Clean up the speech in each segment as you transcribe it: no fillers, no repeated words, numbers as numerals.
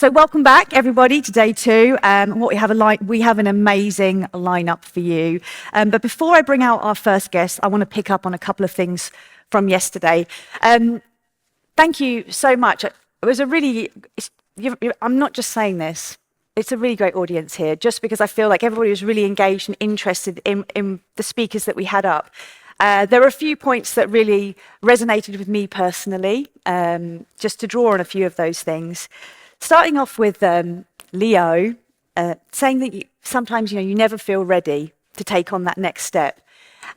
So welcome back, everybody, to day two. We have an amazing lineup for you. But before I bring out our first guest, I want to pick up on a couple of things from yesterday. Thank you so much. It was a really, I'm not just saying this, it's a really great audience here, just because I feel like everybody was really engaged and interested in the speakers that we had up. There were a few points that really resonated with me personally, just to draw on a few of those things. Starting off with Leo, saying that sometimes you never feel ready to take on that next step.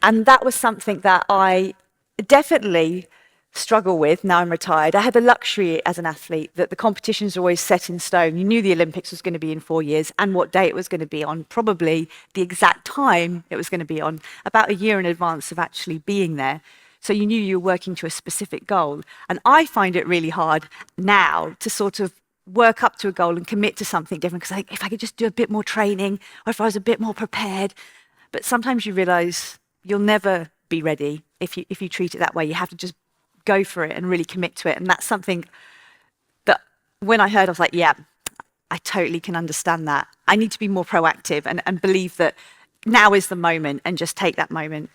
And that was something that I definitely struggle with now I'm retired. I had the luxury as an athlete that the competitions are always set in stone. You knew the Olympics was going to be in 4 years and what day it was going to be on, probably the exact time it was going to be on, about a year in advance of actually being there. So you knew you were working to a specific goal. And I find it really hard now to sort of work up to a goal and commit to something different, because if I could just do a bit more training, or if I was a bit more prepared. But sometimes you realize you'll never be ready if you treat it that way. You have to just go for it and really commit to it. And that's something that when I heard, I was like, yeah, I totally can understand that. I need to be more proactive and believe that now is the moment and just take that moment.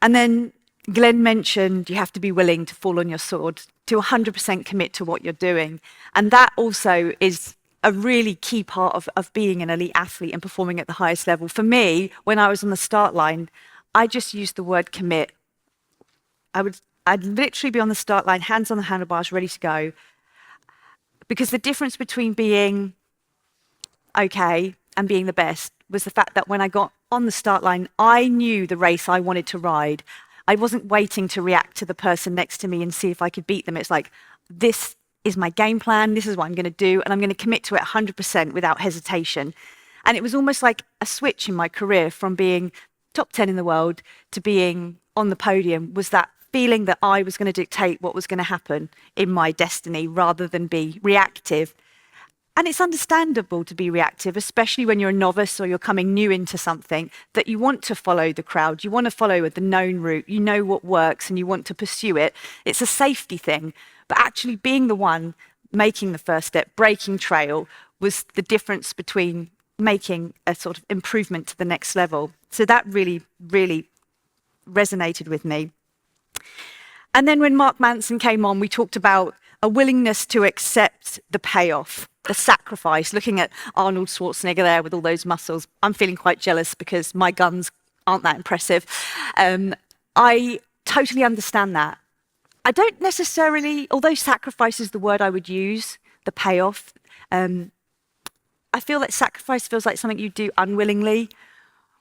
And then Glenn mentioned you have to be willing to fall on your sword, to 100% commit to what you're doing. And that also is a really key part of being an elite athlete and performing at the highest level. For me, when I was on the start line, I just used the word commit. I'd literally be on the start line, hands on the handlebars, ready to go. Because the difference between being okay and being the best was the fact that when I got on the start line, I knew the race I wanted to ride. I wasn't waiting to react to the person next to me and see if I could beat them. It's like, this is my game plan, this is what I'm going to do, and I'm going to commit to it 100% without hesitation. And it was almost like a switch in my career from being top 10 in the world to being on the podium, was that feeling that I was going to dictate what was going to happen in my destiny rather than be reactive. And it's understandable to be reactive, especially when you're a novice or you're coming new into something, that you want to follow the crowd, you want to follow the known route, you know what works and you want to pursue it. It's a safety thing, but actually being the one making the first step, breaking trail, was the difference between making a sort of improvement to the next level. So that really, really resonated with me. And then when Mark Manson came on, we talked about a willingness to accept the payoff, the sacrifice, looking at Arnold Schwarzenegger there with all those muscles. I'm feeling quite jealous because my guns aren't that impressive. I totally understand that. I don't necessarily, although sacrifice is the word I would use, the payoff, I feel that sacrifice feels like something you do unwillingly.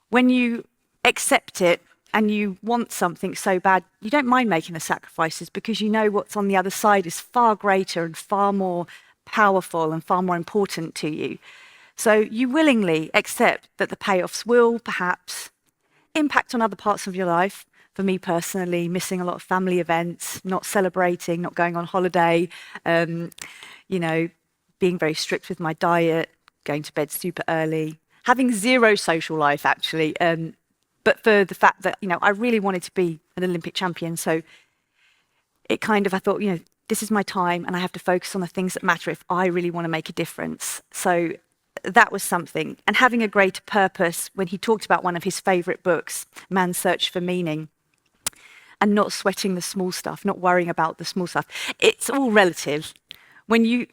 When you accept it and you want something so bad, you don't mind making the sacrifices because you know what's on the other side is far greater and far more powerful and far more important to you. So you willingly accept that the payoffs will perhaps impact on other parts of your life. For me personally, missing a lot of family events, not celebrating, not going on holiday, being very strict with my diet, going to bed super early, having zero social life actually, but for the fact that, I really wanted to be an Olympic champion. So I thought, this is my time and I have to focus on the things that matter if I really want to make a difference. So that was something. And having a greater purpose, when he talked about one of his favorite books, Man's Search for Meaning, and not sweating the small stuff, not worrying about the small stuff. It's all relative. When you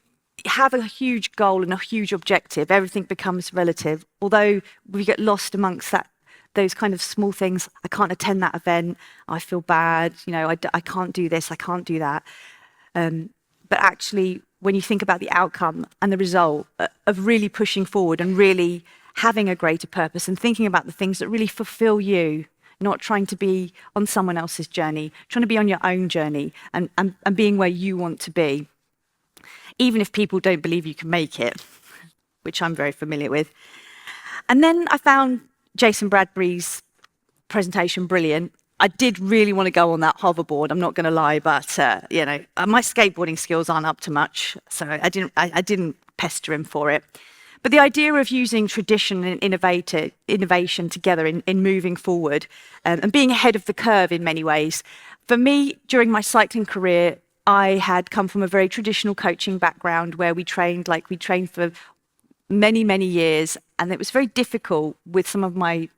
have a huge goal and a huge objective, everything becomes relative. Although we get lost amongst those kind of small things. I can't attend that event. I feel bad. I can't do this. I can't do that. But actually, when you think about the outcome and the result of really pushing forward and really having a greater purpose and thinking about the things that really fulfill you, not trying to be on someone else's journey, trying to be on your own journey and being where you want to be, even if people don't believe you can make it, which I'm very familiar with. And then I found Jason Bradbury's presentation brilliant. I did really want to go on that hoverboard, I'm not going to lie, but my skateboarding skills aren't up to much, so I didn't pester him for it. But the idea of using tradition and innovation together in moving forward and being ahead of the curve in many ways, for me, during my cycling career, I had come from a very traditional coaching background where we trained for many, many years. And it was very difficult with some of my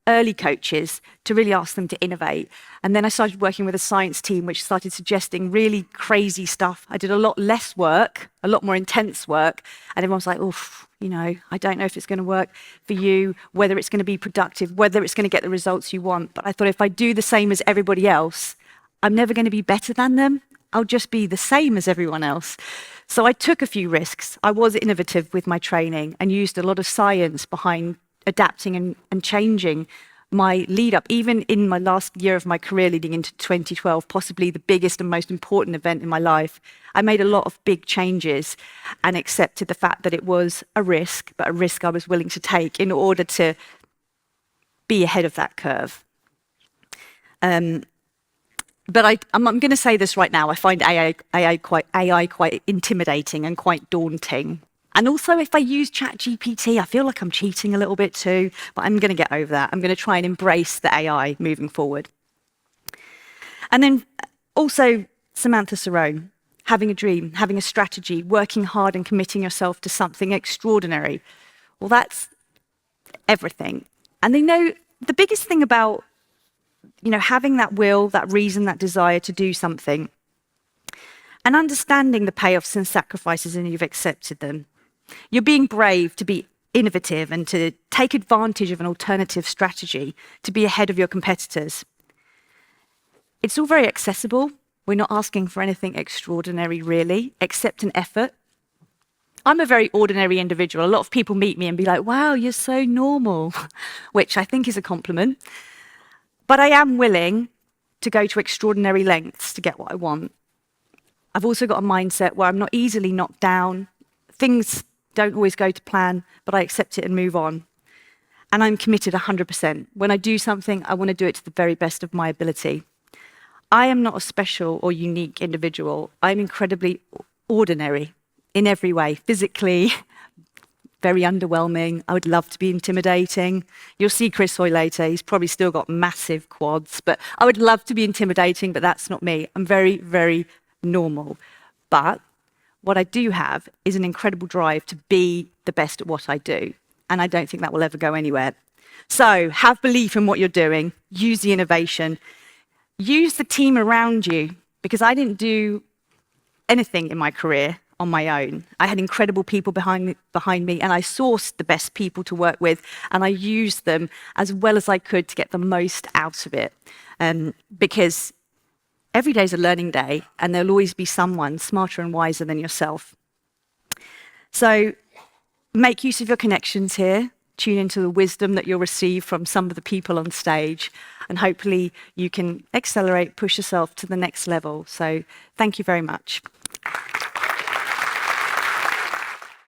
early coaches to really ask them to innovate. And then I started working with a science team, which started suggesting really crazy stuff. I did a lot less work, a lot more intense work. And everyone's like, oof, I don't know if it's going to work for you, whether it's going to be productive, whether it's going to get the results you want. But I thought if I do the same as everybody else, I'm never going to be better than them. I'll just be the same as everyone else. So I took a few risks. I was innovative with my training and used a lot of science behind adapting and changing my lead up. Even in my last year of my career leading into 2012, possibly the biggest and most important event in my life, I made a lot of big changes and accepted the fact that it was a risk, but a risk I was willing to take in order to be ahead of that curve. But I'm going to say this right now. I find AI quite intimidating and quite daunting. And also, if I use ChatGPT, I feel like I'm cheating a little bit too, but I'm going to get over that. I'm going to try and embrace the AI moving forward. And then also, Samantha Cerrone, having a dream, having a strategy, working hard and committing yourself to something extraordinary. Well, that's everything. And the biggest thing about having that will, that reason, that desire to do something, and understanding the payoffs and sacrifices and you've accepted them. You're being brave to be innovative and to take advantage of an alternative strategy to be ahead of your competitors. It's all very accessible. We're not asking for anything extraordinary, really, except an effort. I'm a very ordinary individual. A lot of people meet me and be like, wow, you're so normal, which I think is a compliment. But I am willing to go to extraordinary lengths to get what I want. I've also got a mindset where I'm not easily knocked down. Things don't always go to plan, but I accept it and move on. And I'm committed 100%. When I do something, I want to do it to the very best of my ability. I am not a special or unique individual. I'm incredibly ordinary in every way, physically, very underwhelming. I would love to be intimidating. You'll see Chris Hoy later. He's probably still got massive quads, but I would love to be intimidating, but that's not me. I'm very, very normal. But what I do have is an incredible drive to be the best at what I do. And I don't think that will ever go anywhere. So have belief in what you're doing. Use the innovation. Use the team around you, because I didn't do anything in my career on my own. I had incredible people behind me, and I sourced the best people to work with, and I used them as well as I could to get the most out of it. Because every day is a learning day, and there'll always be someone smarter and wiser than yourself. So make use of your connections here. Tune into the wisdom that you'll receive from some of the people on stage, and hopefully you can accelerate, push yourself to the next level. So thank you very much.